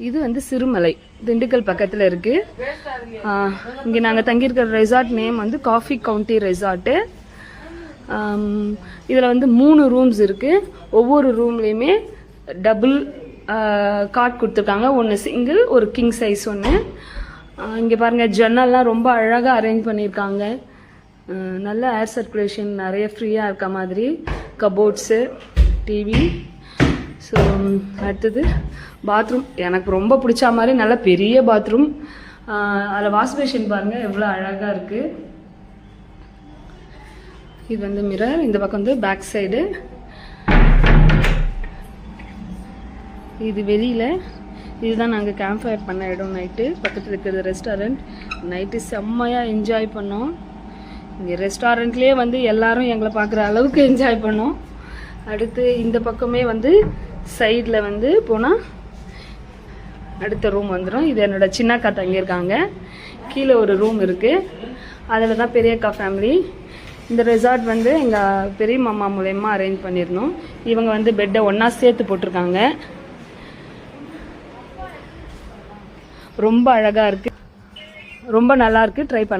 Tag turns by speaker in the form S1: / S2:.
S1: இது வந்து சிறுமலை, திண்டுக்கல் பக்கத்தில் இருக்குது. இங்கே நாங்கள் தங்கியிருக்கிற ரெசார்ட் நேம் வந்து காஃபி கவுண்டி ரெசார்ட்டு. இதில் வந்து 3 ரூம்ஸ் இருக்குது. ஒவ்வொரு ரூம்லேயுமே டபுள் காட் கொடுத்துருக்காங்க. ஒன்று சிங்கிள், ஒரு கிங் சைஸ் ஒன்று. இங்கே பாருங்கள், ஜன்னல்லாம் ரொம்ப அழகாக அரேஞ்ச் பண்ணியிருக்காங்க. நல்ல ஏர் சர்க்குலேஷன் நிறைய ஃப்ரீயாக இருக்க மாதிரி. Cupboards, TV. ஸோ அடுத்தது பாத்ரூம். எனக்கு ரொம்ப பிடிச்ச மாதிரி நல்ல பெரிய பாத்ரூம். அதில் வாஷ் பேஷன் பாருங்கள் எவ்வளோ அழகாக இருக்குது. இது வந்து மிரர். இந்த பக்கம் வந்து பேக் சைடு. இது வெளியில். இதுதான் நாங்கள் கேம்ப் ஃபயர் பண்ண இடம். நைட்டு பக்கத்தில் இருக்கிறது ரெஸ்டாரண்ட். நைட்டு செம்மையாக என்ஜாய் பண்ணோம். இங்கே ரெஸ்டாரண்ட்லேயே வந்து எல்லாரும் எங்களை பார்க்குற அளவுக்கு என்ஜாய் பண்ணோம். அடுத்து இந்த பக்கமே வந்து சைடில் வந்து போனால் அடுத்த ரூம் வந்துடும். இது என்னோட சின்னக்கா தங்கியிருக்காங்க. கீழே ஒரு ரூம் இருக்குது. அதில் தான் பெரியக்கா ஃபேமிலி. இந்த ரெசார்ட் வந்து எங்கள் பெரிய மாமா மூலயமா அரேஞ்ச் பண்ணியிருந்தோம். இவங்க வந்து பெட்டை ஒன்றா சேர்த்து போட்டிருக்காங்க. ரொம்ப அழகாக இருக்குது, ரொம்ப நல்லாயிருக்கு. ட்ரை பண்ண